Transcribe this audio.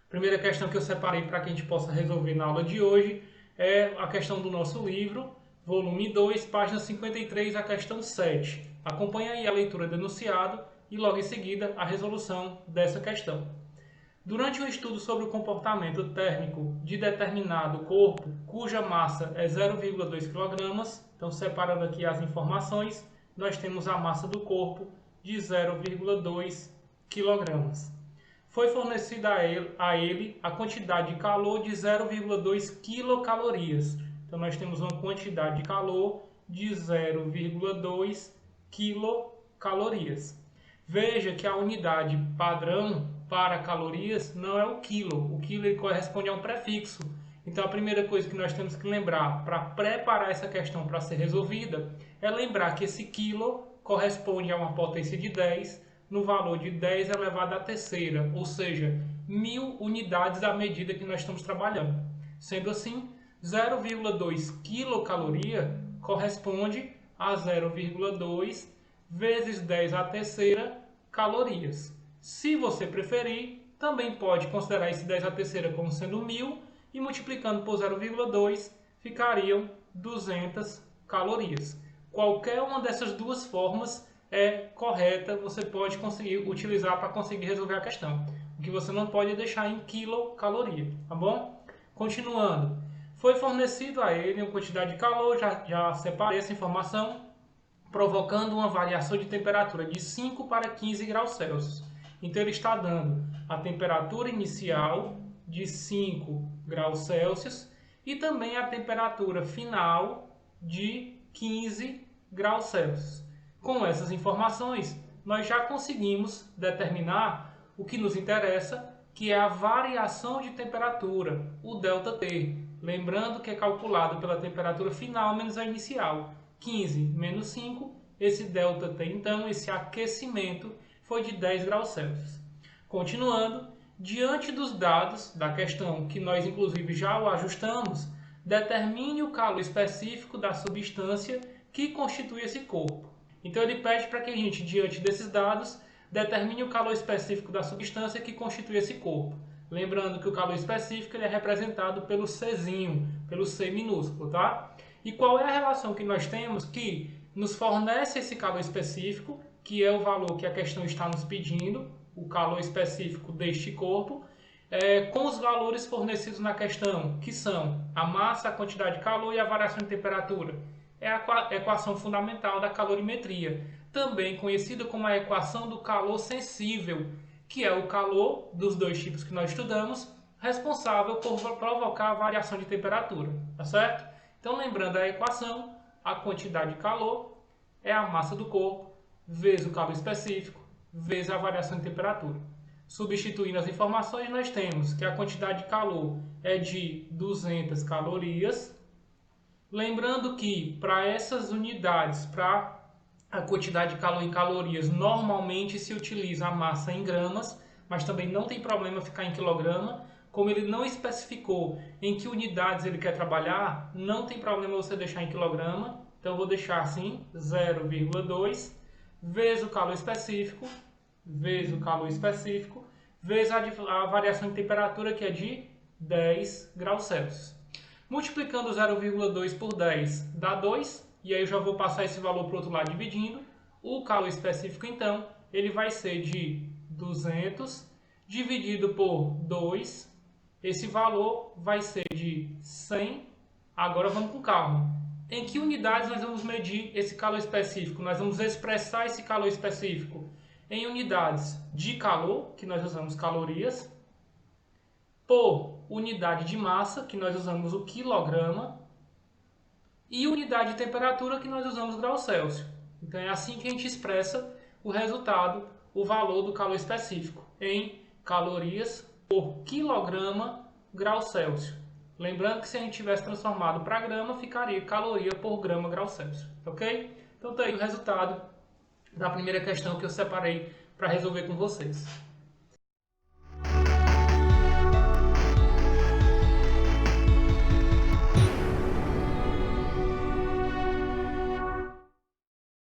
Primeira questão que eu separei para que a gente possa resolver na aula de hoje é a questão do nosso livro, volume 2, página 53, a questão 7. Acompanhe aí a leitura do enunciado e logo em seguida a resolução dessa questão. Durante um estudo sobre o comportamento térmico de determinado corpo, cuja massa é 0,2 kg, então separando aqui as informações, nós temos a massa do corpo de 0,2 kg. Foi fornecida a ele a quantidade de calor de 0,2 quilocalorias. Então, nós temos uma quantidade de calor de 0,2 quilocalorias. Veja que a unidade padrão para calorias não é o quilo. O quilo ele corresponde a um prefixo. Então, a primeira coisa que nós temos que lembrar para preparar essa questão para ser resolvida é lembrar que esse quilo corresponde a uma potência de 10 no valor de 10 elevado à terceira, ou seja, 1000 unidades à medida que nós estamos trabalhando. Sendo assim, 0,2 quilocaloria corresponde a 0,2 vezes 10 à terceira calorias. Se você preferir, também pode considerar esse 10 à terceira como sendo 1000 e multiplicando por 0,2 ficariam 200 calorias. Qualquer uma dessas duas formas é correta, você pode conseguir utilizar para conseguir resolver a questão. O que você não pode deixar em quilocaloria, tá bom? Continuando, foi fornecido a ele uma quantidade de calor, já separei essa informação, provocando uma variação de temperatura de 5 para 15 graus Celsius. Então ele está dando a temperatura inicial de 5 graus Celsius e também a temperatura final de 15 graus Celsius. Com essas informações, nós já conseguimos determinar o que nos interessa, que é a variação de temperatura, o ΔT. Lembrando que é calculado pela temperatura final menos a inicial. 15 menos 5, esse ΔT, então, esse aquecimento, foi de 10 graus Celsius. Continuando, diante dos dados da questão, que nós inclusive já o ajustamos, determine o calor específico da substância que constitui esse corpo. Então ele pede para que a gente, diante desses dados, determine o calor específico da substância que constitui esse corpo. Lembrando que o calor específico ele é representado pelo Czinho, pelo C minúsculo, tá? E qual é a relação que nós temos que nos fornece esse calor específico, que é o valor que a questão está nos pedindo, o calor específico deste corpo, com os valores fornecidos na questão, que são a massa, a quantidade de calor e a variação de temperatura. É a equação fundamental da calorimetria, também conhecida como a equação do calor sensível, que é o calor dos dois tipos que nós estudamos, responsável por provocar a variação de temperatura, tá certo? Então, lembrando a equação, a quantidade de calor é a massa do corpo, vezes o calor específico, vezes a variação de temperatura. Substituindo as informações, nós temos que a quantidade de calor é de 200 calorias. Lembrando que para essas unidades, para a quantidade de calor em calorias, normalmente se utiliza a massa em gramas, mas também não tem problema ficar em quilograma. Como ele não especificou em que unidades ele quer trabalhar, não tem problema você deixar em quilograma. Então eu vou deixar assim, 0,2 vezes o calor específico, vezes a variação de temperatura, que é de 10 graus Celsius. Multiplicando 0,2 por 10 dá 2, e aí eu já vou passar esse valor para o outro lado dividindo. O calor específico, então, ele vai ser de 200 dividido por 2, esse valor vai ser de 100. Agora vamos com calma. Em que unidades nós vamos medir esse calor específico? Nós vamos expressar esse calor específico em unidades de calor, que nós usamos calorias, por unidade de massa, que nós usamos o quilograma, e unidade de temperatura, que nós usamos graus Celsius. Então é assim que a gente expressa o resultado, o valor do calor específico, em calorias por quilograma grau Celsius. Lembrando que se a gente tivesse transformado para grama, ficaria caloria por grama grau Celsius, ok? Então tá aí o resultado da primeira questão que eu separei para resolver com vocês.